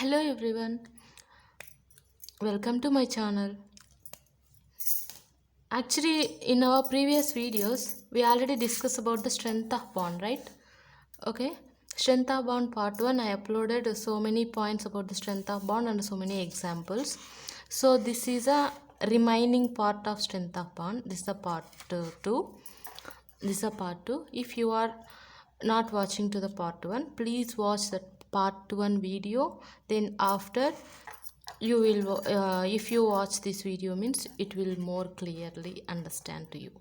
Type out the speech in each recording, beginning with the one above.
Hello everyone, welcome to my channel. Actually, in our previous videos, we already discussed about the strength of bond, right? Okay, strength of bond part 1, I uploaded so many points about the strength of bond and so many examples. So this is a remaining part of strength of bond. This is the part 2. This is a part 2. If you are not watching to the part 1, please watch the part 1 video. Then after you will if you watch this video means it will more clearly understand to you.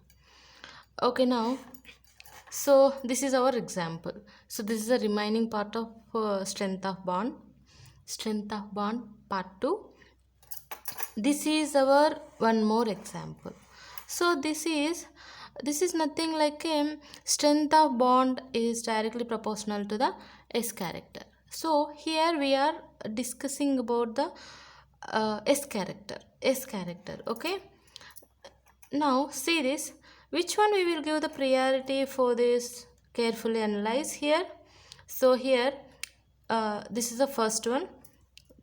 Okay, now so this is our example. So this is the remaining part of strength of bond part 2. This is our one more example. So this is nothing like strength of bond is directly proportional to the S character. So here we are discussing about the S character. Okay, now see this. Which one we will give the priority for this? Carefully analyze here. So here, this is the first one.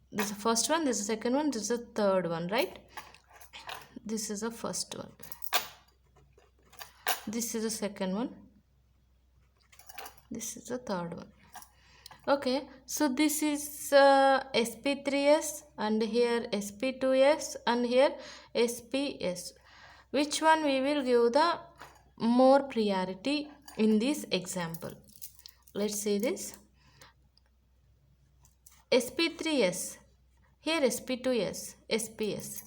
This is the first one. This is the second one. This is the third one, right? This is the first one. This is the second one. This is the third one. Okay, so this is sp3s and here sp2s and here sps. Which one we will give the more priority in this example? Let's see this. sp3s, here sp2s, sps.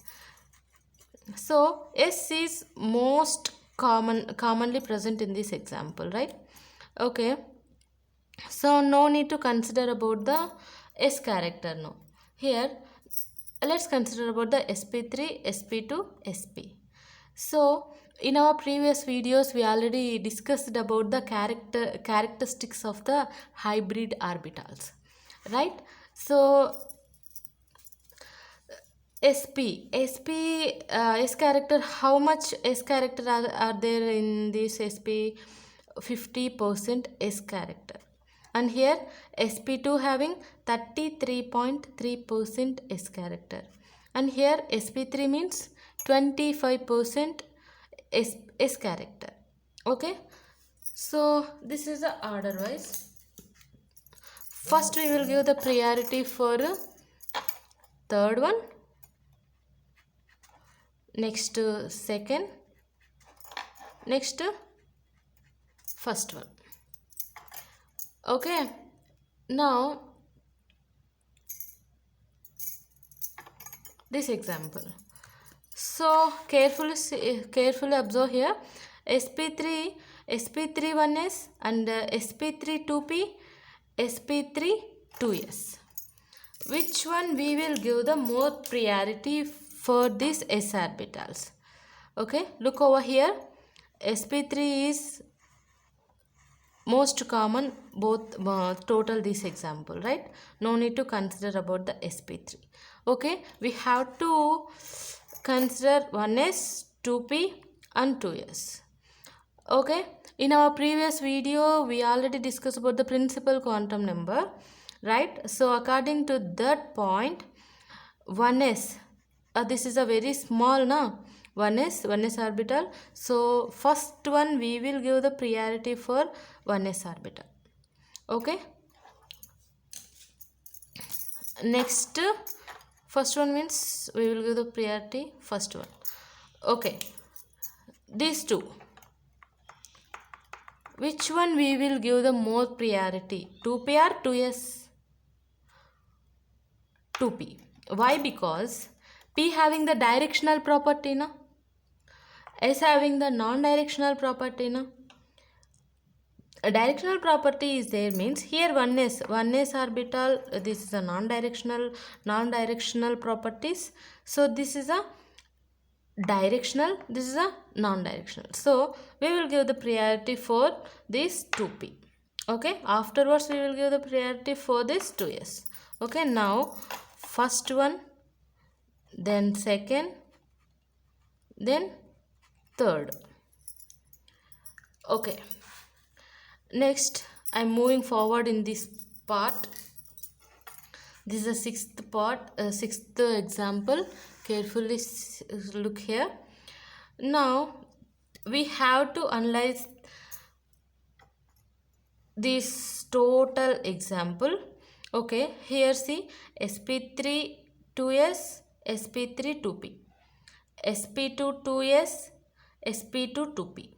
So S is most commonly present in this example, right? Okay, so no need to consider about the S character now. Here let's consider about the sp3, sp2, sp. So in our previous videos we already discussed about the characteristics of the hybrid orbitals, right? So S character, how much S character are there in this SP? 50% S character. And here SP2 having 33.3% S character. And here SP3 means 25% S character. Okay. So this is the order wise. First we will give the priority for third one. Next second, next first one. Okay, now this example. So carefully observe here. sp3 1s and sp3 2p, sp3 2s. Which one we will give the more priority for these s orbitals? Okay, look over here. sp3 is most common, both total this example, right? No need to consider about the sp3. Okay, we have to consider 1s, 2p and 2s. Okay, in our previous video we already discussed about the principal quantum number, right? So according to that point, 1s, this is a very small now, 1s orbital. So first one we will give the priority for 1s orbital. Okay, next first one means we will give the priority first one. Okay, these two, which one we will give the more priority? 2p or 2s? 2p. Why? Because p having the directional property, na? S having the non-directional property, na? A directional property is there means here 1s orbital, this is a non-directional properties. So this is a directional, this is a non-directional. So we will give the priority for this 2p. Okay, afterwards we will give the priority for this 2s. Okay, now first one, then second, then third. Okay, next I'm moving forward in this part. This is the sixth part, sixth example. Carefully look here. Now we have to analyze this total example. Okay, here see sp3 2s, sp3 2p, sp2 2s, sp2 2p,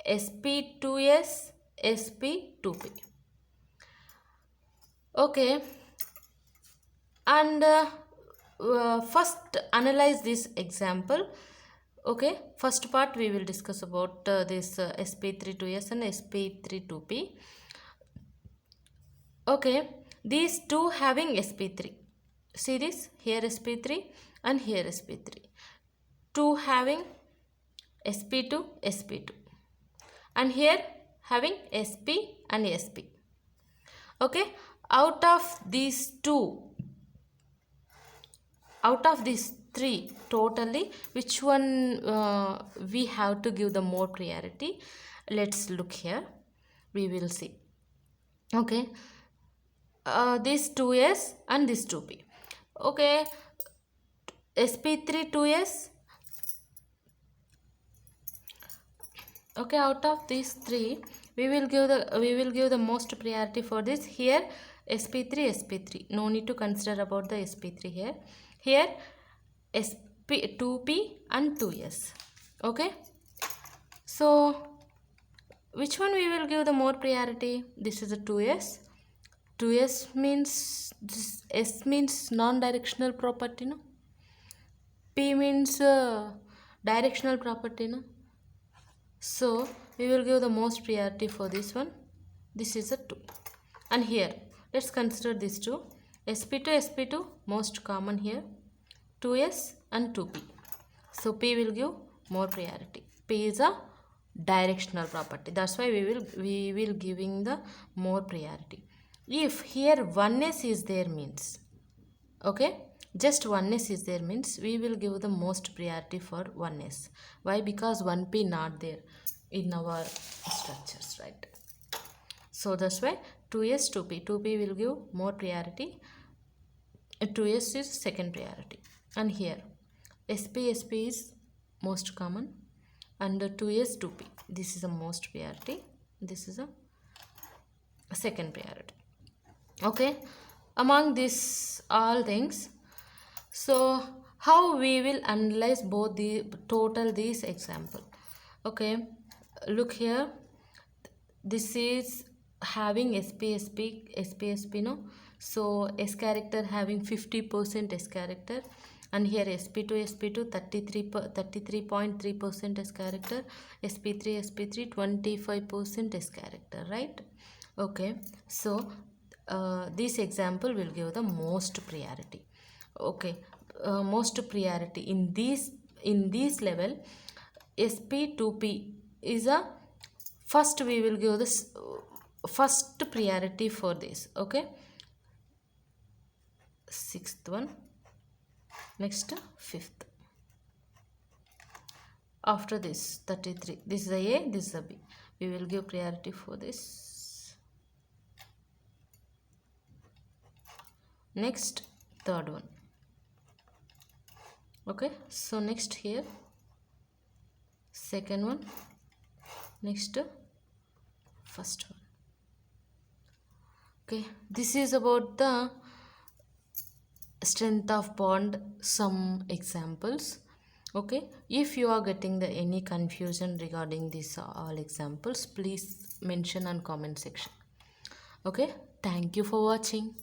sp2s, sp2p. Okay, and first analyze this example. Okay, first part we will discuss about this sp3 2s and sp3 2p. Okay, these two having sp3. See this, here sp3 and here sp3. Two having sp2, sp2, and here having sp and sp. Okay, out of these three totally, which one we have to give the more priority? Let's look here, we will see. Okay, this 2s and this 2p. Okay, sp3 2s. Okay, out of these three we will give the most priority for this. Here sp3, sp3, no need to consider about the sp3 here. Here sp2p and 2s. Okay, so which one we will give the more priority? This is a 2s. 2s means this, s means non-directional property, no? P means directional property, no? So we will give the most priority for this one. This is a 2. And here let's consider these two. sp2, sp2 most common here. 2s and 2p. So p will give more priority. P is a directional property. That's why we will giving the more priority. If here 1s is there means, okay, just 1s is there means we will give the most priority for 1s. Why? Because 1p not there in our structures, right? So that's why 2s, 2p. 2p will give more priority. 2s is second priority. And here sp, sp is most common, and 2s, 2p. This is the most priority. This is a second priority. Okay, among these all things, so how we will analyze both the total these example? Okay, look here, this is having sp, sp, sp, sp, no? So s character having 50% s character, and here sp2, sp2 33.3% s character, sp3, sp3 25% s character, right? Okay, so this example will give the most priority. Okay, most priority in this level. sp2p is a first, we will give this first priority for this. Okay, sixth one, next fifth, after this 33, this is a, this is a b. We will give priority for this. Next third one. Okay, so next here second one, next first one. Okay, this is about the strength of bond some examples. Okay, if you are getting the any confusion regarding these all examples, please mention on comment section. Okay, thank you for watching.